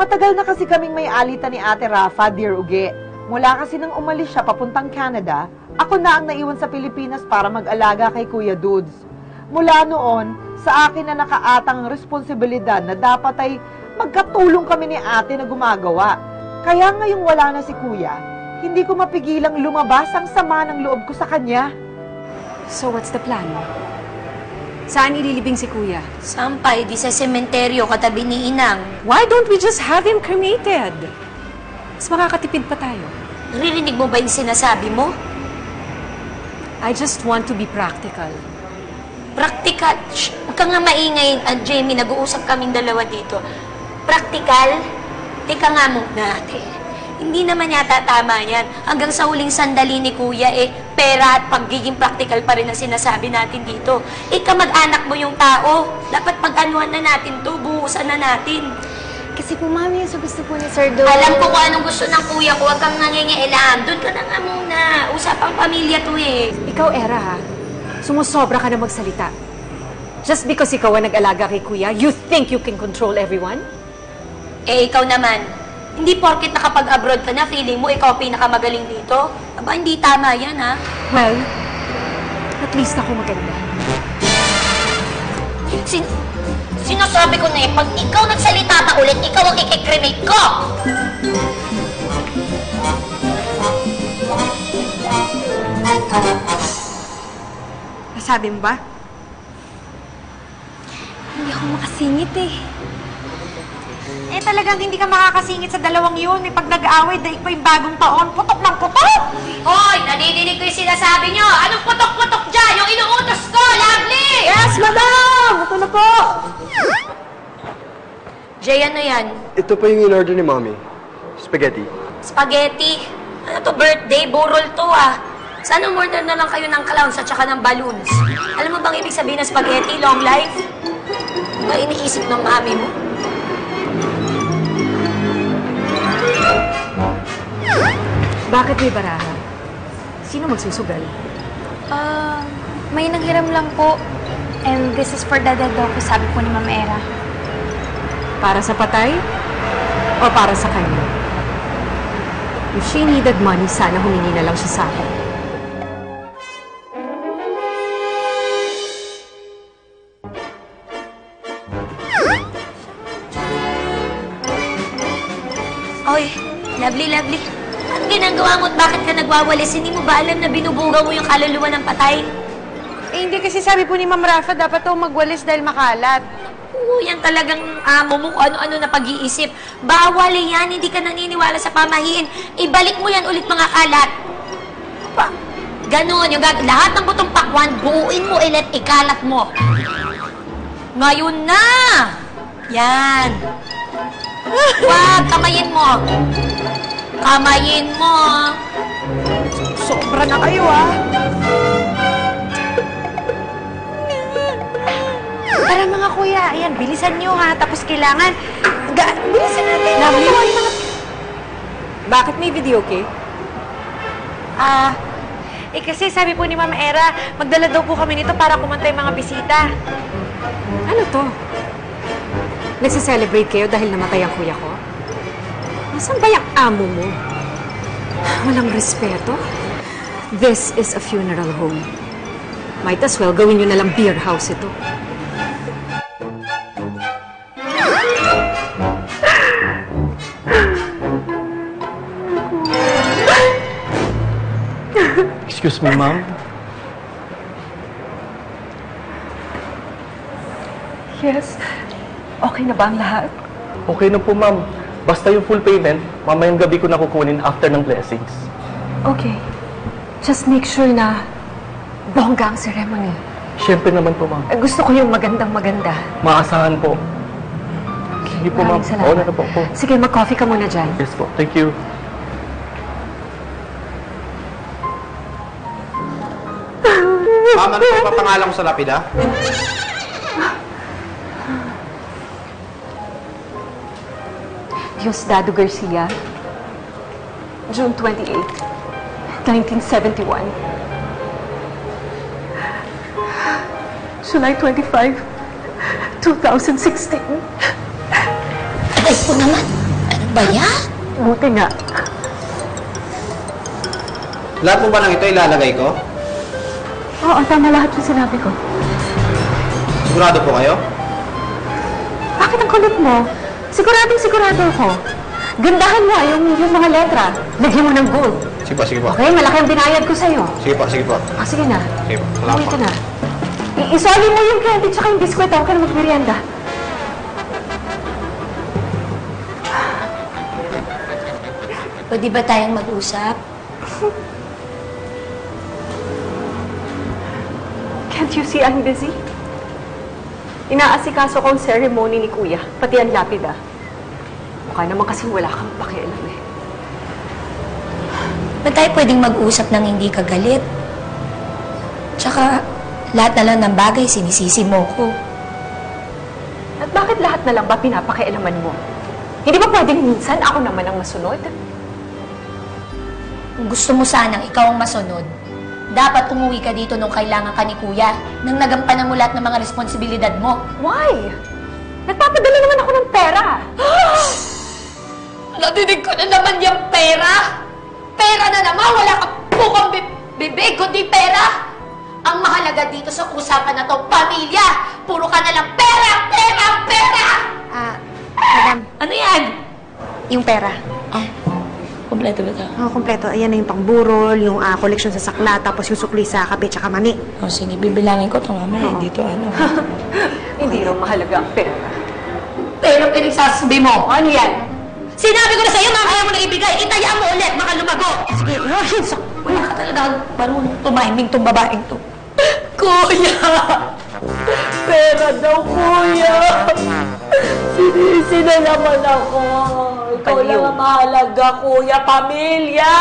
Matagal na kasi kaming may alitan ni Ate Rafa, Dear Uge. Mula kasi nang umalis siya papuntang Canada, ako na ang naiwan sa Pilipinas para mag-alaga kay Kuya Dudes. Mula noon, sa akin na nakaatang responsibilidad na dapat ay magkatulong kami ni ate na gumagawa. Kaya ngayong wala na si Kuya, hindi ko mapigilang lumabas ang sama ng loob ko sa kanya. So what's the plan? Saan ililibing si Kuya? Sampay, di sa sementeryo katabi ni Inang. Why don't we just have him cremated? Mas makakatipid pa tayo. Naririnig mo ba yung sinasabi mo? I just want to be practical. Practical? Shh! Huwag ka nga maingay, Jamie. Nag-uusap kaming dalawa dito. Practical? Teka nga muna, ate. Hindi naman yata tama yan. Hanggang sa huling sandali ni Kuya, pera at pagiging practical pa rin ang sinasabi natin dito. Kamag-anak mo yung tao. Dapat pag-anuhan na natin to, buhusan na natin. Kasi po, Mami, yung gusto po ni Sir Do. Alam ko kung anong gusto ng Kuya ko. Huwag kang nangingailam. Doon ka na nga muna. Usapang pamilya to Ikaw, Era, ha? Sumusobra ka na magsalita. Just because ikaw ang nag-alaga kay Kuya, you think you can control everyone? Ikaw naman. Hindi porket nakapag-abroad ka na, feeling mo ikaw pinakamagaling dito? Aba, hindi tama yan, ha? Well, at least ako maganda. Sinasabi ko na pag ikaw nagsalita pa ulit, ikaw ang ikikremate ko! Nasabi mo ba? Hindi ako makasingit talagang hindi ka makakasingit sa dalawang yun. Pag nag-aaway, daig pa yung bagong taon. Putok ng putok! Hoy! Nadidinig ko yung sinasabi nyo! Anong putok-putok dyan? Yung inuutos ko! Lovely! Yes, madam! Ito na po! Jay, ano yan? Ito pa yung in-order ni Mommy. Spaghetti. Spaghetti? Ano to, birthday? Burol to, Sana umorder na lang kayo ng clowns at saka ng balloons. Alam mo bang ibig sabihin ng spaghetti? Long life? Ba iniisip ng mami mo? Bakit may baraha? Sino magsusugal? May nanghiram lang po. And this is for Dada Doc, sabi po ni Ma'am Era. Para sa patay? O para sa kanya? If she needed money, sana humingi na lang siya sa akin. Oy, lovely. Anong ginagawa mo at bakit ka nagwawalis? Hindi mo ba alam na binubugaw mo yung kaluluwa ng patay? Hindi kasi sabi po ni Ma'am Rafa, dapat daw magwalis dahil makalat. Oo, yan talagang amo mo kung ano-ano na pag-iisip. Bawal yan, hindi ka naniniwala sa pamahiin. Ibalik mo yan ulit mga kalat. Ganon, lahat ng butong pakwan, buuin mo ulit, ikalat mo. Ngayon na! Yan. Wag, kamayin mo. Kamayin mo. Sobra na kayo, Tara mga kuya, ayan, bilisan nyo Tapos kailangan, bilisan natin. Lovely. Bakit may video, okay? Kasi sabi po ni Ma'am Era, magdala daw po kami nito para kumanta yung mga bisita. Ano to? Nagsa-celebrate kayo dahil namatay ang kuya ko? Nasaan ba yung amo mo? Walang respeto? This is a funeral home. Might as well gawin nyo na lang beer house ito. Excuse me, ma'am. Yes. Okay na ba ang lahat? Okay na po, ma'am. Basta yung full payment, mamayang gabi ko na kukunin after ng blessings. Okay. Just make sure na bongga ang ceremony. Siyempre naman po, ma'am. Gusto ko yung magandang-maganda. Maasahan po. Sige po, ma'am. Maraming salamat. Oo na po po. Sige, mag-coffee ka muna dyan. Yes po. Thank you. Ma'am, ano po papangalan ko sa lapida? Diosdado Garcia, June 28, 1971. July 25, 2016. Ay po naman. ba yan? Buti nga. Lahat mo ba ng ito ilalagay ko? Oo, tama lahat yung sinabi ko. Sigurado po kayo? Bakit ang kulit mo? Sigurado ako. Gandahan mo yung mga letra. Lagyan mo ng gold. Sige po. Okay, malaki ang binayad ko sa'yo. Sige po. Ah, sige na. Sige po. Uwi ka na. Isoli mo yung candy tsaka yung biskwit. Ako ka na magmerienda. Pwede ba tayong mag-usap? Can't you see I'm busy? Inaasikaso ko ang ceremony ni Kuya, pati ang lapida. Mukha naman kasi wala kang pakialam eh. Ba't tayo pwedeng mag-usap ng hindi ka galit? Tsaka, lahat na lang ng bagay sinisisi mo ko. At bakit lahat na lang ba pinapakialaman mo? Hindi ba pwedeng minsan ako naman ang masunod? Kung gusto mo sanang ikaw ang masunod, dapat umuwi ka dito nung kailangan ka ni Kuya, nang nagampanan mo lahat ng mga responsibilidad mo. Why? Nagpapadala naman ako ng pera. Nadinig ko na naman yung pera! Pera na naman! Wala kang bukang bibig, kundi pera! Ang mahalaga dito sa usapan na to, pamilya! Puro ka na lang pera! Pera! Pera! Madam, Ano yan? yung pera. Kompleto ba ito? Kompleto. Ayan na yung pangburol, yung koleksyon sa sakla, tapos yung sukli sa kape tsaka mani. Sige, bibilangin ko ito mamaya. Dito Hindi raw mahalaga ang pera. Pero pinagsasabi mo, ano yan? Sinabi ko na sa'yo, mamaya mo na ibigay. Itaya mo ulit, baka lumago. Sige, wala ka talaga marunong tumahiming tong babaeng to. Kuya! Pera daw, Kuya! Sinisi na naman ako. Ikaw lang ang mahalaga, Kuya. Pamilya!